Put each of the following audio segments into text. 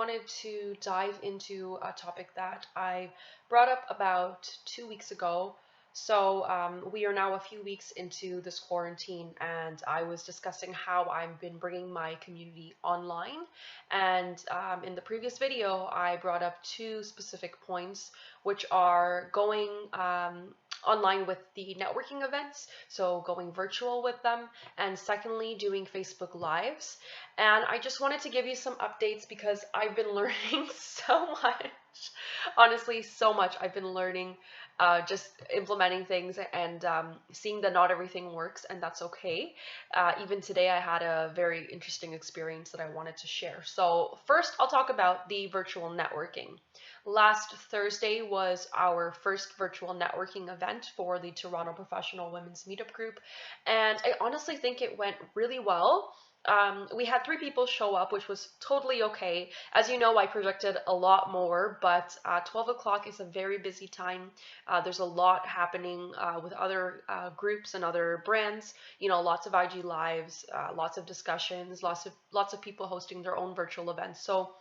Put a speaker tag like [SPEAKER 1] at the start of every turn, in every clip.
[SPEAKER 1] wanted to dive into a topic that I brought up about 2 weeks ago. We are now a few weeks into this quarantine, and I was discussing how I've been bringing my community online. And in the previous video, I brought up two specific points, which are going online with the networking events, so going virtual with them, and secondly, doing Facebook Lives. And I just wanted to give you some updates because I've been learning so much. Honestly, so much. I've been learning, just implementing things and seeing that not everything works, and that's okay. Even today, I had a very interesting experience that I wanted to share. So, first, I'll talk about the virtual networking. Last Thursday was our first virtual networking event for the Toronto Professional Women's Meetup Group, and I honestly think it went really well. We had 3 people show up, which was totally okay. As you know, I projected a lot more, but 12 o'clock is a very busy time. There's a lot happening with other groups and other brands. You know, lots of IG lives, lots of discussions, lots of people hosting their own virtual events. So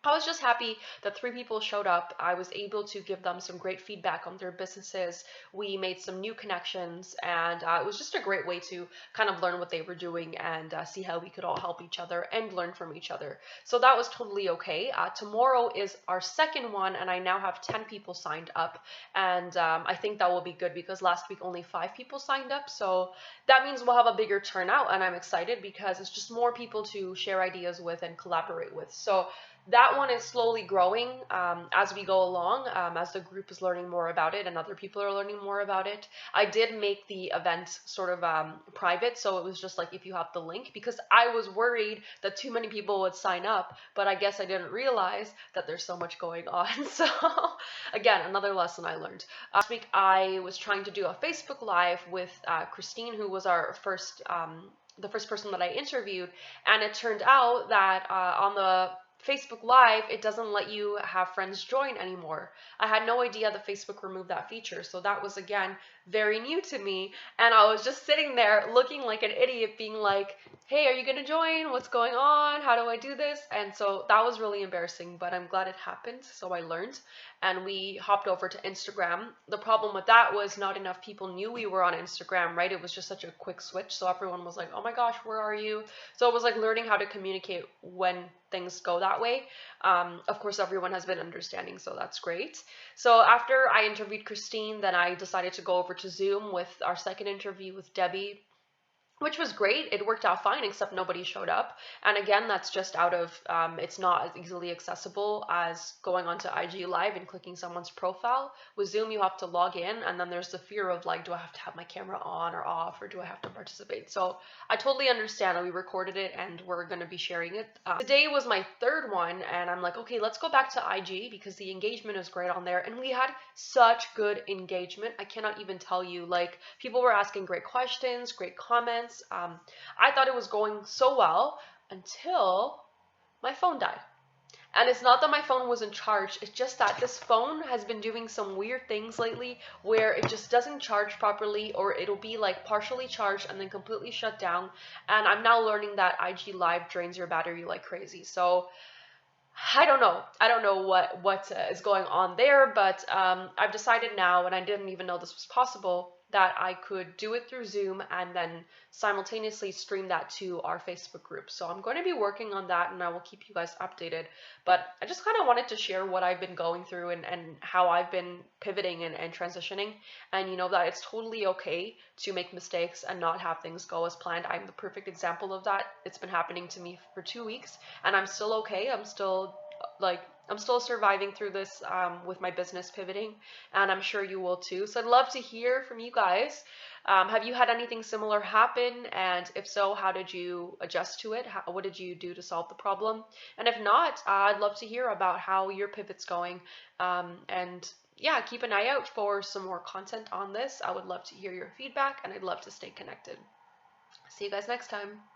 [SPEAKER 1] I was just happy that 3 people showed up. I was able to give them some great feedback on their businesses. We made some new connections, and it was just a great way to kind of learn what they were doing and see how we could all help each other and learn from each other. So that was totally okay. Tomorrow is our second one, and I now have 10 people signed up. And I think that will be good because last week only 5 people signed up. So that means we'll have a bigger turnout, and I'm excited because it's just more people to share ideas with and collaborate with. So that one is slowly growing as we go along, as the group is learning more about it and other people are learning more about it. I did make the event sort of private, so it was just like if you have the link, because I was worried that too many people would sign up, but I guess I didn't realize that there's so much going on. So again, another lesson I learned. Last week I was trying to do a Facebook Live with Christine, who was our the first person that I interviewed, and it turned out that on the Facebook Live, it doesn't let you have friends join anymore. I had no idea that Facebook removed that feature, so that was again very new to me, and I was just sitting there looking like an idiot being like, hey, are you gonna join? What's going on? How do I do this? And so that was really embarrassing, but I'm glad it happened, so I learned, and we hopped over to Instagram. The problem with that was not enough people knew we were on Instagram, right? It was just such a quick switch, so everyone was like, oh my gosh, where are you? So it was like learning how to communicate when things go that way. Of course, everyone has been understanding, so that's great. So after I interviewed Christine, then I decided to go over to Zoom with our second interview with Debbie, which was great. It worked out fine, except nobody showed up. And again, that's just out of, it's not as easily accessible as going onto IG Live and clicking someone's profile. With Zoom, you have to log in, and then there's the fear of like, do I have to have my camera on or off, or do I have to participate? So I totally understand, and we recorded it, and we're going to be sharing it. Today was my third one, and I'm like, okay, let's go back to IG because the engagement is great on there, and we had such good engagement. I cannot even tell you, like, people were asking great questions, great comments. I thought it was going so well until my phone died. And it's not that my phone wasn't charged, it's just that this phone has been doing some weird things lately where it just doesn't charge properly, or it'll be like partially charged and then completely shut down. And I'm now learning that IG Live drains your battery like crazy. So I don't know. I don't know what is going on there, but I've decided now, and I didn't even know this was possible, that I could do it through Zoom and then simultaneously stream that to our Facebook group. So I'm going to be working on that, and I will keep you guys updated. But I just kind of wanted to share what I've been going through and how I've been pivoting and transitioning. And you know that it's totally okay to make mistakes and not have things go as planned. I'm the perfect example of that. It's been happening to me for 2 weeks, and I'm still okay. I'm still surviving through this with my business pivoting, and I'm sure you will too. So I'd love to hear from you guys. Have you had anything similar happen? And if so, how did you adjust to it? What did you do to solve the problem? And if not, I'd love to hear about how your pivot's going. And yeah, keep an eye out for some more content on this. I would love to hear your feedback, and I'd love to stay connected. See you guys next time.